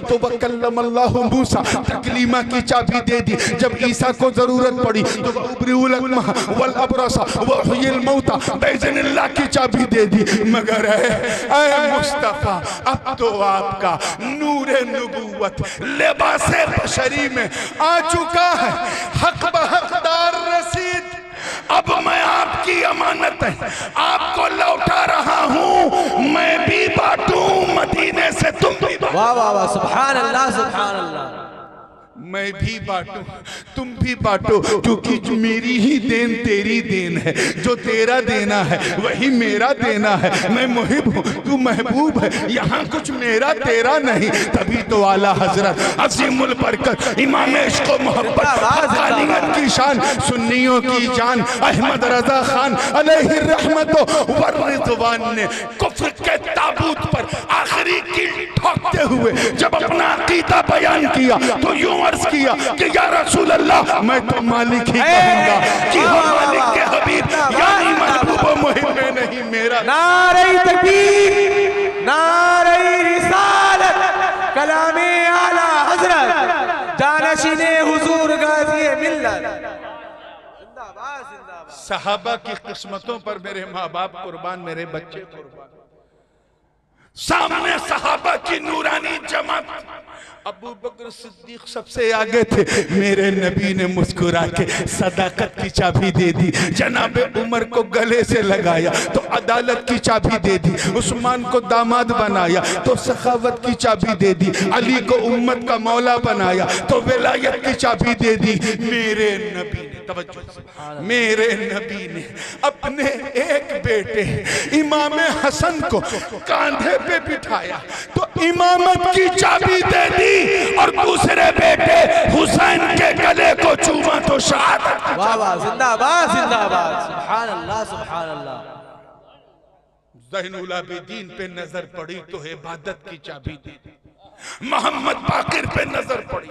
तो वकल्लमल्लाहु मूसा, तकलीमा की चाबी दे दी। जब ईसा को जरूरत पड़ी तो उबरिउल अकमह वल अबरसा व हुयिल मौता बिइज़्निल्लाह की चाबी दे दी। मगर ऐ मुस्तफा, अब तो आपका नूरे नबूवत लिबासे बशरी में आ चुका है, हक बहकदार रसीद। अब मैं आपकी अमानत है आपको लौटा रहा हूँ, मैं भी बांटूं मदीने से तुम भी बांटो। वाह वाह वाह, सुभान अल्लाह सुभान अल्लाह। मैं भी बांटूं तुम भी बांटो, क्योंकि जो मेरी ही देन तेरी देन है, जो तेरा देना है वही मेरा देना है। मैं मुहिब हूँ तू महबूब है, यहाँ कुछ मेरा तेरा नहीं। तभी तो आला हजरत अजीमुल बरकत इमाम इश्क व मोहब्बत अलीगढ़ की शान, सुन्नियों की जान अहमद रजा खान अलैहि रहमतो व रिज़वान ने कुफ्र के ताबूत पर आखिरी कील ठोकते हुए जब अपना अकीदा बयान किया तो यूं अर्ज किया कि या रसूल अल्लाह, मैं तो मालिक ही कहूंगा कि हम मालिक के हबीब यानी महबूब मुहिब में नहीं मेरा। नारे तकबीर, नारे रिसालत, कलामे आला हजरत, जानशीने हुजूर गाज़ी मिल्लत। जिंदाबाद जिंदाबाद। सहाबा की किस्मतों पर मेरे माँ बाप कुर्बान, मेरे बच्चे कुर्बान। सामने सहाबा की नूरानी जमात, अबू बकर सिद्दीक सबसे आगे थे। मेरे नबी ने मुस्कुरा के सदाकत की चाबी दे दी। जनाबे उमर को गले से लगाया तो अदालत की चाबी दे दी। उस्मान को दामाद बनाया तो सखावत की चाबी दे दी। अली को उम्मत का मौला बनाया तो विलायत की चाबी दे दी। मेरे नबी ने, तवज्जो, मेरे नबी ने अपने एक बेटे इमाम हसन को कांधे पे बिठाया तो इमामत की चाबी दे दी, और दूसरे बेटे हुसैन के गले को चूमा तो शहादत। वाह वाह, जिंदाबाद जिंदाबाद, सुभान अल्लाह सुभान अल्लाह। ज़ैनुल आबिदीन पे नजर पड़ी तो इबादत की चाबी दे दी। मोहम्मद बाकिर पे नजर पड़ी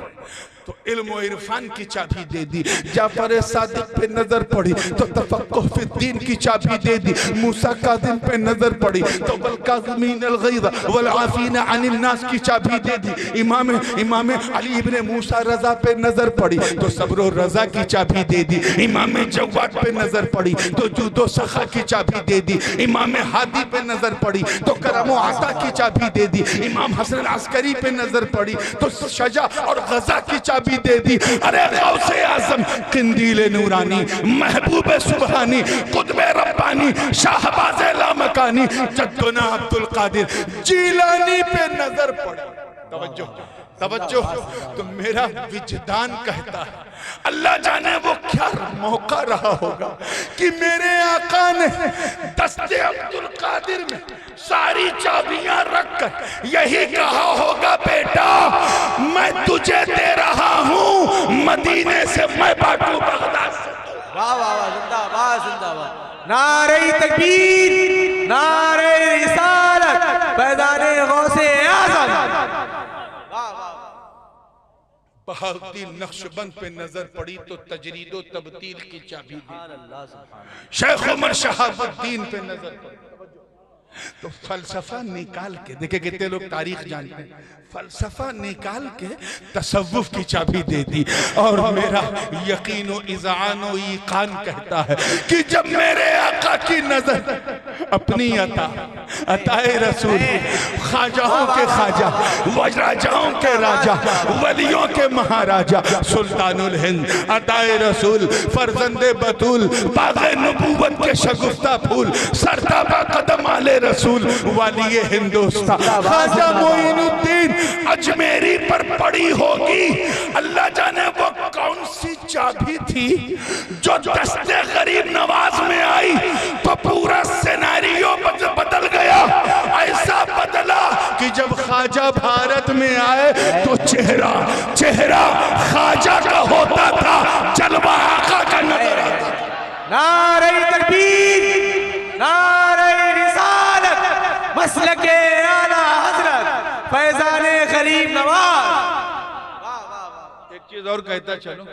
तो इल्म और इरफान की चाबी दे दी। जाफर सादिक पे नजर पड़ी तो तफक्कुह फिद्दीन की चाबी दे दी। मूसा काज़िम पे नजर पड़ी तो वल काज़िमीन अल गैज़ वल आफ़ीन अनिन नास की चाबी दे दी। इमाम अली इब्ने मूसा रजा पे नजर पड़ी तो सब्र और रजा की चाबी दे दी। इमाम जव्वाद पे नजर पड़ी तो जुदो सखा की चाबी दे दी। इमाम हादी पे नजर पड़ी तो करम व अता की चाबी दे दी। इमाम हसन अस्करी पे नजर पड़ी तो शजा और गजा की चाबी दे दी। अरे गौसे आजम, किंदीले नूरानी, महबूब सुबहानी, कुतुबे रब्बानी, शाहबाज़े लामकानी, जद्दुना अब्दुल कादिर जीलानी पे नजर पड़ी। तवज्जो तवज्जो, तो मेरा विजदान कहता है अल्लाह जाने वो क्या मौका रहा होगा कि मेरे आका ने दस्ते अब्दुल कादिर में सारी चाबियां रखकर यही कहा होगा, बेटा मैं तुझे दे रहा हूं मदीने से, मैं बांटू बगदाद से। वाह वाह वाह, जिंदाबाद जिंदाबाद। नारे तकबीर, नारे रिसालत, पैदाने गौसे आज़म। बहाउद्दीन नक्शबंद पे नजर पड़ी तो तजरीदो तब्दील की चाबी दी। शेख उमर शहाबुद्दीन पे नजर पड़ी तो फलसफा निकाल के, देखिए कितने लोग तारीख जानते हैं, फलसफा निकाल के तसव्वुफ की चाबी दे दी। और मेरा यकीन व इज़ान व ईकान कहता है कि जब मेरे आका की नजर अपनी अताए रसूल, ख्वाजाओं के ख्वाजा, वजराजाओं के राजा, वलियों के महाराजा, सुल्तानुल हिंद, अताए रसूल, फरजंदे बतूल, बाग़े नबूवत के शगुफ्ता फूल, सरताबा कदम आले रसूल, वालिए हिंदुस्तान, ख्वाजा मोइनुद्दीन अजमेरी पर पड़ी होगी। अल्लाह जाने वो कौन सी चाबी थी जो दस्ते गरीब नवाज में आई तो पूरा सिनेरियो बदल गया। ऐसा बदला कि जब ख्वाजा भारत में आए तो चेहरा ख्वाजा का होता था, जलवा आका का नजर आता था। नारे तकबीर, नारे रिसालत, मसलके आला हजरत, फैजाने गरीब नवाज। एक चीज और कहता चलो,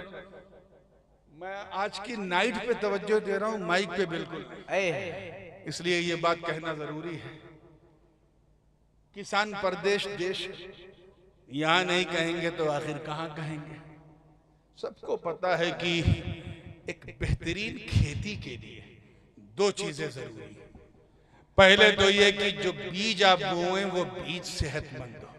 मैं आज की नाइट पे तवज्जो दे रहा हूं, माइक पे बिल्कुल, इसलिए ये बात कहना जरूरी है। किसान परदेश देश, यहां नहीं कहेंगे तो आखिर कहां कहेंगे। सबको पता है कि एक बेहतरीन खेती के लिए दो चीजें जरूरी है। पहले तो ये कि जो बीज आप बोएं वो बीज सेहतमंद हो,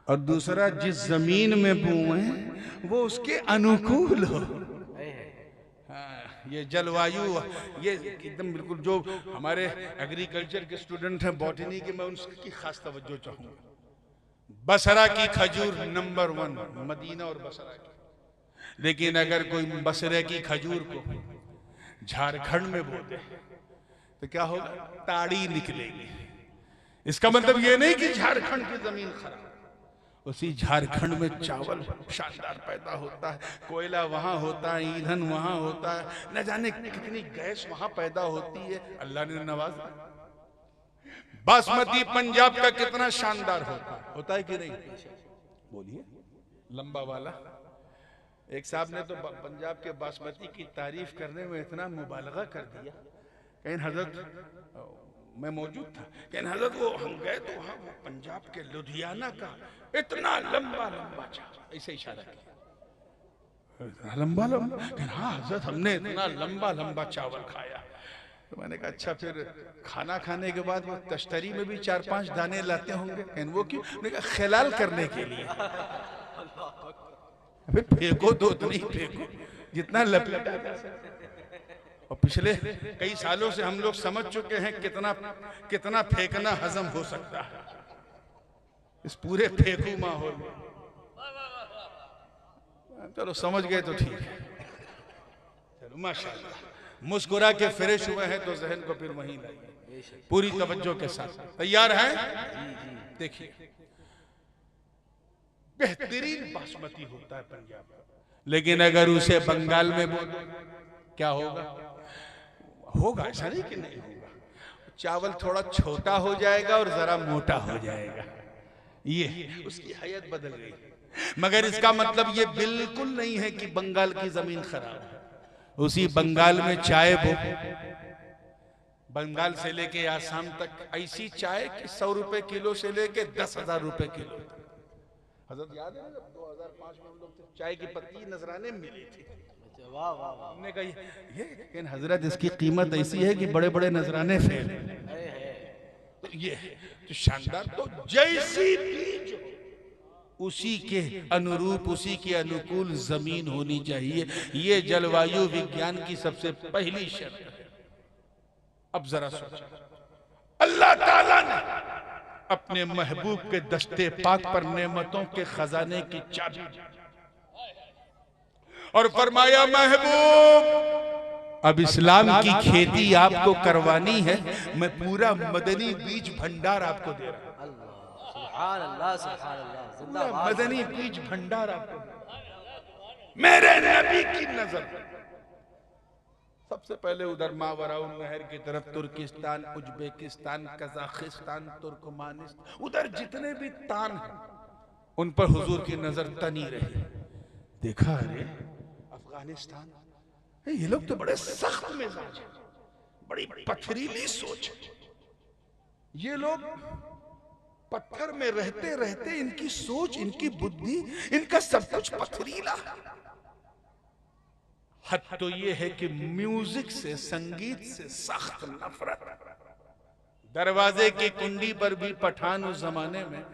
और दूसरा जिस जमीन में बोएं वो उसके अनुकूल हो। ये जलवायु, ये एकदम बिल्कुल, जो हमारे एग्रीकल्चर के स्टूडेंट हैं बॉटनी के, मैं उनकी खास तवज्जो चाहूंगा। बसरा की खजूर नंबर 1 मदीना और बसरा की। लेकिन अगर कोई बसरे की खजूर को झारखंड में बो दे तो क्या होगा? ताड़ी निकलेगी। इसका मतलब ये नहीं कि झारखंड की जमीन खराब, उसी झारखंड में चावल शानदार पैदा होता है, कोयला वहां होता है, ईंधन वहां होता है, न जाने कितनी गैस वहां पैदा होती है। अल्लाह ने नवाजा। बासमती पंजाब का कितना शानदार होता है कि नहीं? बोलिए। लंबा वाला एक साहब ने तो पंजाब के बासमती की तारीफ करने में इतना मुबालगा कर दिया। कहीं हजरत, मैं मौजूद था, कहीं हजरत वो हम गए तो वहां वो पंजाब के लुधियाना का इतना लंबा लंबा चावल, ऐसे इशारा किया, लंबा लंबा। हाँ हजरत, हमने इतना लंबा लंबा चावल खाया। तो मैंने कहा अच्छा, फिर खाना खाने के बाद वो तश्तरी में भी 4-5 दाने लाते होंगे? कहीं वो क्यों? मैंने कहा खिलाल करने के लिए। अबे फेंको तो उतना ही फेंको जितना लपेटा जा सकता। और पिछले कई सालों से हम लोग समझ चुके हैं कितना कितना फेंकना हजम हो सकता है इस पूरे फेंकू माहौल में। चलो समझ गए तो ठीक है। चलो माशाल्लाह, मुस्कुरा के फ्रेश हुए हैं तो जहन को फिर वहीं लाइए पूरी तवज्जो के साथ। तैयार हैं? देखिए, बेहतरीन बासमती होता है पंजाब का, लेकिन अगर उसे बंगाल में बोल क्या होगा? होगा, ऐसा नहीं कि नहीं होगा। चावल थोड़ा छोटा हो जाएगा और जरा मोटा हो जाएगा, ये उसकी हैयत बदल गई। मगर इसका मतलब ये बिल्कुल नहीं है कि बंगाल की जमीन खराब है। उसी बंगाल में चाय बो, बंगाल से लेके आसाम तक ऐसी चाय कि 100 रुपए किलो से लेके 10,000 रुपए किलो। हजरत याद है जब 2005 में हम लोग चाय की पत्ती नजराने मिली थी, वाह वाह वाह, हमने कहा ये लेकिन हजरत इसकी कीमत ऐसी है कि बड़े बड़े नजराने फेल। तो ये तो शानदार, तो जैसी बीज उसी के अनुरूप, उसी के अनुकूल जमीन होनी चाहिए। ये जलवायु विज्ञान की सबसे पहली शर्त है। अब जरा सोचो, अल्लाह ताला ने अपने महबूब के दस्ते पाक पर नेमतों के खजाने की चाबी और फरमाया, महबूब अब इस्लाम की खेती आपको करवानी है, मैं पूरा मदनी बीज भंडार आपको दे रहा हूं। सुभान अल्लाह, सुभान अल्लाह, जिंदाबाद। मदनी बीज भंडार आपको, मेरे नबी की नजर सबसे पहले उधर मावराउन नहर की तरफ तुर्किस्तान, उज्बेकिस्तान, कजाकिस्तान, तुर्कमानिस्तान, उधर जितने भी तान हैं उन पर हुजूर की नजर तनी रही। देखा अरे अफगानिस्तान, ये लोग तो बड़े सख्त मिजाज हैं, बड़ी पथरीली सोच है। ये लोग पत्थर में रहते रहते इनकी सोच, इनकी बुद्धि, इनका सब कुछ पथरीला। हद तो ये है कि म्यूजिक से, संगीत से सख्त नफरत। दरवाजे की कुंडी पर भी पठान उस जमाने में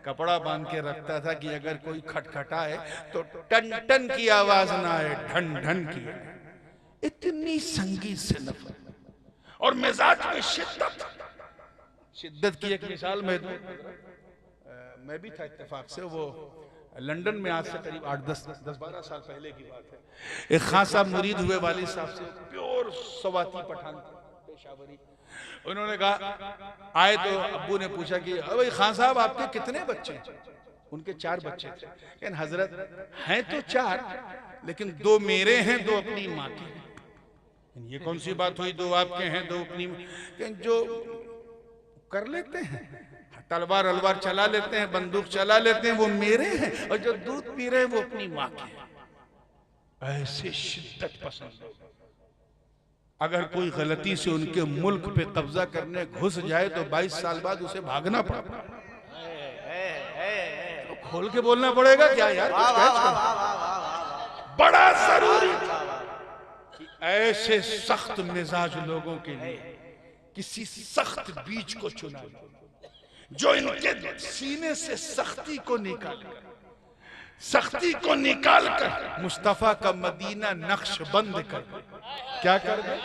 कपड़ा बांध के रखता था कि अगर कोई खटखटाए तो टन टन की आवाज ना आए, ढन ढन की। इतनी संगीत से नफरत और मिजाज में शिद्दत। शिद्दत की एक मिसाल मैं दूं, मैं भी था इत्तेफाक से, वो लंदन में आज से करीब 8-10-12 साल पहले की बात है। एक खान साहब मुरीद हुए वालिद साहब से, प्योर सवाती पठान पेशावरी। उन्होंने कहा, आए तो अब्बू ने पूछा कि भाई खान साहब आपके कितने बच्चे हैं? उनके 4 बच्चे थे। लेकिन हजरत हैं तो 4, लेकिन 2 मेरे हैं, 2 अपनी माँ के। ये कौन सी बात हुई, 2 आपके हैं 2 अपनी। जो कर लेते हैं, तलवार अलवार चला लेते हैं, बंदूक चला लेते हैं, वो मेरे हैं, और जो दूध पी रहे हैं वो अपनी माँ के हैं। ऐसे शिद्दत पसंद। अगर कोई गलती से उनके मुल्क पे कब्जा करने घुस जाए तो 22 साल बाद उसे भागना पड़ता। खोल के बोलना पड़ेगा क्या यार? वाह कुछ वाह कैच वाह करो। वाह वाह वाह। बड़ा जरूरी कि ऐसे सख्त मिजाज लोगों के लिए किसी सख्त बीज को चुना जो इनके सीने से सख्ती को निकाल कर मुस्तफा का मदीना नक्शबंद कर दे। क्या कर दे?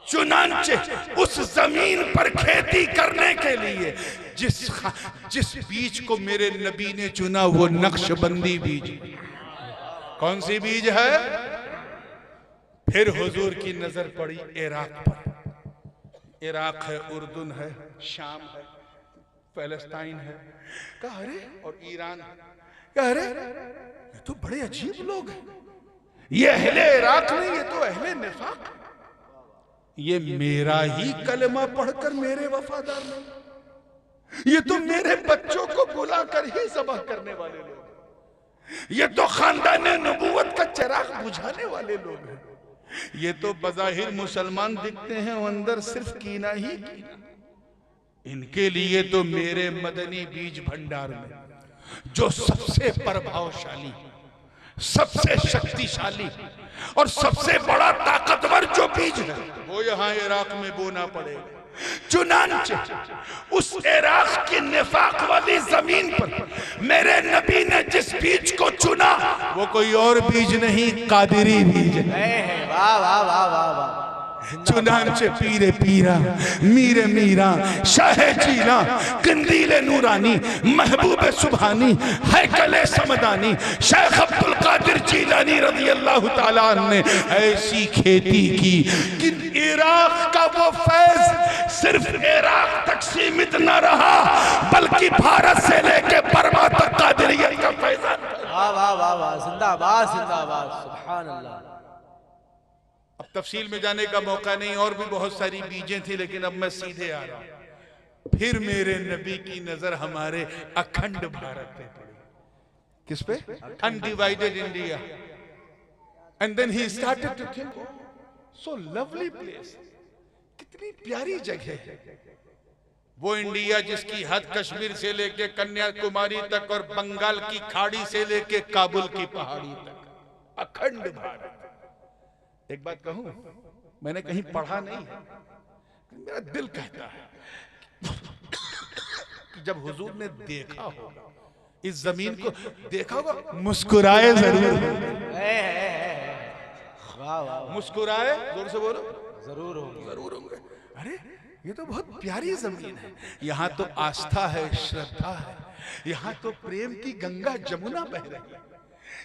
चुनांचे उस जमीन पर खेती करने के लिए जिस बीज को मेरे नबी ने चुना वो नक्शबंदी बीज। कौन सी बीज है? फिर हुजूर की नजर पड़ी इराक पर। इराक है, उर्दून है, शाम है, पैलेस्टाइन है। कहा अरे, और ईरान है। कहा अरे, ये तो बड़े अजीब लोग हैं। ये अहले इराक नहीं, ये तो अहले निफाक। ये मेरा ही कलमा पढ़कर मेरे वफादार नहीं, ये तो मेरे बच्चों को बुलाकर ही ज़बह करने वाले लोग। ये तो खानदाने नबूवत का चिराग बुझाने वाले लोग हैं। ये तो बज़ाहिर मुसलमान दिखते हैं, अंदर सिर्फ कीना ही कीना। इनके लिए तो मेरे मदनी बीज भंडार में जो सबसे प्रभावशाली, सबसे शक्तिशाली और सबसे बड़ा ताकतवर जो बीज है वो यहाँ इराक में बोना पड़ेगा। चुनांचे उस इराक की निफाक वाली जमीन पर मेरे नबी ने जिस बीज को चुना वो कोई और बीज नहीं, कादिरी बीज है। वाह वाह वाह वाह वाह। चुनांचे पीरे पीरा, मीरे मीरा, शाहे जीला, कंदीले नूरानी, महबूब सुभानी, हैकले समदानी, शेख अब्दुल कादिर जीलानी रज़ी अल्लाह ताला अन्हु ने ऐसी खेती की कि इराक का वो फैज सिर्फ इराक तक सीमित न रहा, बल्कि भारत से लेके बर्मा तक कादिरियत का फैजान। वाह वाह वाह वाह। जिंदाबाद जिंदाबाद। सुभान अल्लाह। अब तफसील में जाने का मौका नहीं, और भी बहुत सारी बीजें थी, लेकिन अब मैं सीधे आ रहा हूं। फिर मेरे नबी की नजर हमारे अखंड भारत पे पड़ी। किस पे? Undivided India. And then he started to think, so lovely place, कितनी प्यारी जगह है वो इंडिया जिसकी हद कश्मीर से लेके कन्याकुमारी तक और बंगाल की खाड़ी से लेके काबुल की पहाड़ी तक अखंड भारत। एक बात कहूं, मैंने कहीं पढ़ा नहीं है, मेरा दिल कहता है कि जब हुजूर ने देखा होगा इस जमीन को, देखा होगा, मुस्कुराए जरूर। वाह वाह। मुस्कुराए, जोर से बोलो। जरूर होंगे, जरूर होंगे। अरे ये तो बहुत प्यारी जमीन है, यहाँ तो आस्था है, श्रद्धा है, यहाँ तो प्रेम की गंगा जमुना बह रही है,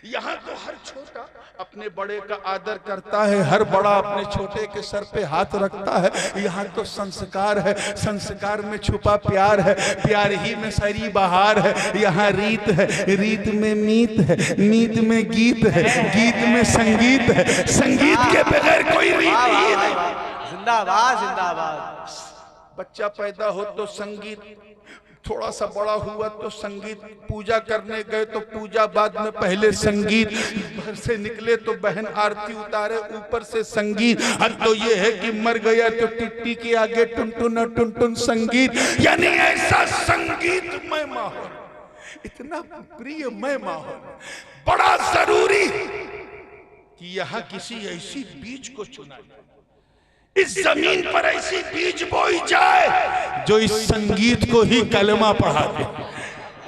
यहाँ तो हर छोटा अपने बड़े का आदर करता है, हर बड़ा अपने छोटे के सर पे हाथ रखता है। यहाँ तो संस्कार है, संस्कार में छुपा प्यार है, प्यार ही में सारी बहार है। यहाँ रीत है, रीत में मीत है, मीत में गीत है, गीत में संगीत है, संगीत के बगैर कोई रीत ही नहीं। जिंदाबाद जिंदाबाद। बच्चा पैदा हो तो संगीत, थोड़ा सा बड़ा हुआ तो संगीत, पूजा करने गए तो पूजा बाद में पहले संगीत, घर से निकले तो बहन आरती उतारे ऊपर से संगीत। अब तो ये है कि मर गया तो टिट्टी के आगे टुनटुन टुनटुन संगीत। यानी ऐसा संगीतमय माहौल, इतना प्रियमय माहौल, बड़ा जरूरी कि यहाँ किसी ऐसी बीज को चुना, इस जमीन पर ऐसी बीज बोई जाए जो इस संगीत को ही कलमा पढ़ा दे,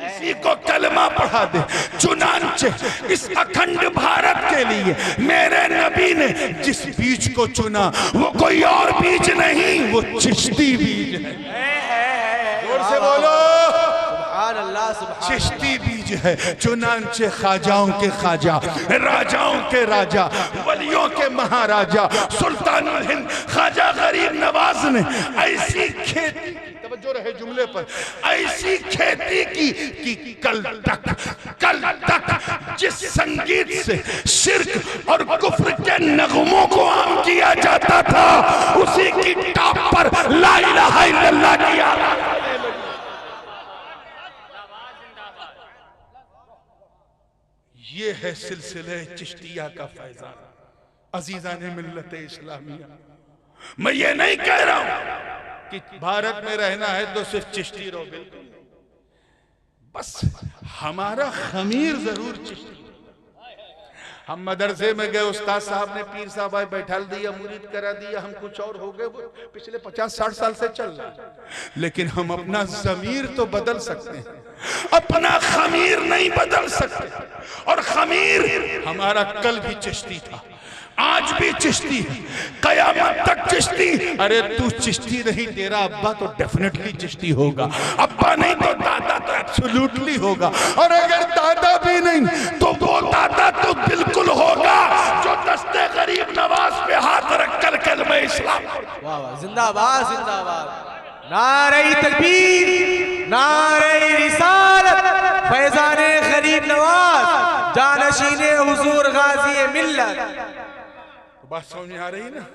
इसी को कलमा पढ़ा दे। चुनांचे इस अखंड भारत के लिए मेरे नबी ने जिस बीज को चुना वो कोई और बीज नहीं, वो चिश्ती बीज है। जोर से बोलो, चिश्ती बीज है। चुनांचे ख्वाजाओं के ख्वाजा, राजाओं के राजा, वलियों के महाराजा, सुल्तानुल हिंद ख्वाजा गरीब नवाज ने ऐसी खेती, तवज्जो रहे जुमले पर, ऐसी खेती की कि कल तक जिस संगीत से शिर्क और कुफ्र के नगमों को आम किया जाता था, उसी की टॉप पर ला इलाहा इल्लल्लाह की आवाज़। ये है सिलसिले चिश्तिया का फैजान। अजीज़ाने मिल्लत इस्लामिया, मैं ये नहीं कह रहा हूं कि भारत में रहना है तो सिर्फ चिश्ती रहो, बिल्कुल। बस हमारा खमीर जरूर चिश्ती। हम मदरसे में गए, उस्ताद साहब ने पीर साहब आए बैठा दिया, मुरीद करा दिया, हम कुछ और हो गए। वो पिछले 50-60 साल से चल रहा है, लेकिन हम अपना ज़मीर तो बदल सकते हैं, अपना खमीर नहीं बदल सकते। और खमीर हमारा कल भी चिश्ती था, आज भी चिश्ती है, कयामत तक चिश्ती। अरे तू चिश्ती नहीं, तेरा अब्बा तो डेफिनेटली चिश्ती होगा, अब्बा नहीं तो दादा तो एब्सोल्युटली होगा, और अगर दादा भी नहीं तो वो दादा तो बिल्कुल होगा जो दस्ते गरीब नवाज पे हाथ रखकर कलमा इस्लाम। वाह वाह, जिंदाबाद जिंदाबाद। नारे तकबीर, नारे रिसालत, फैजाने गरीब नवाज, जानशीने हुजूर गाजी मिल्लत। बात समझ में आ रही ना?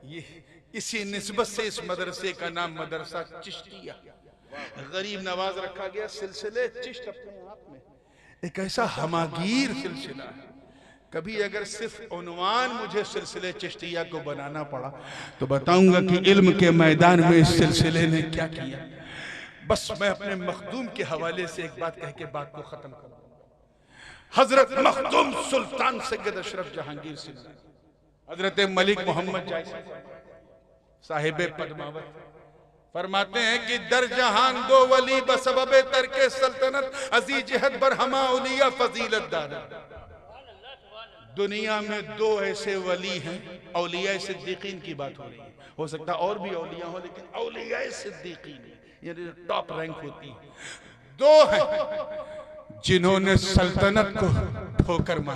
ये इसी निस्बत से इस मदरसे का नाम मदरसा चिश्तिया, गरीब नवाज रखा गया। सिलसिले चिश्त अपने आप में एक ऐसा हमागीर सिलसिला है। कभी अगर सिर्फ उन्वान मुझे सिलसिले चिश्तिया को बनाना पड़ा तो बताऊंगा कि इल्म के मैदान में इस सिलसिले ने क्या किया। बस मैं अपने मखदूम के हवाले से एक बात कह के बात को खत्म करूंगा। हजरत मखदूम सुल्तान सैयद अशरफ जहांगीर सिंह, हजरत मलिक मोहम्मद जायसी साहिब पद्मावत फरमाते हैं कि दर जहान दो वली बसबबे तरके सल्तनत, अजीज जहद बरहमा औलिया फजीलत दार। दुनिया में दो ऐसे वली हैं, औलिया सिद्दीकीन की बात हो रही है, हो सकता और भी औलिया हो, लेकिन औलिया सिद्दीकीन यानी टॉप रैंक होती है। दो हैं जिन्होंने सल्तनत को ठोकर मारी।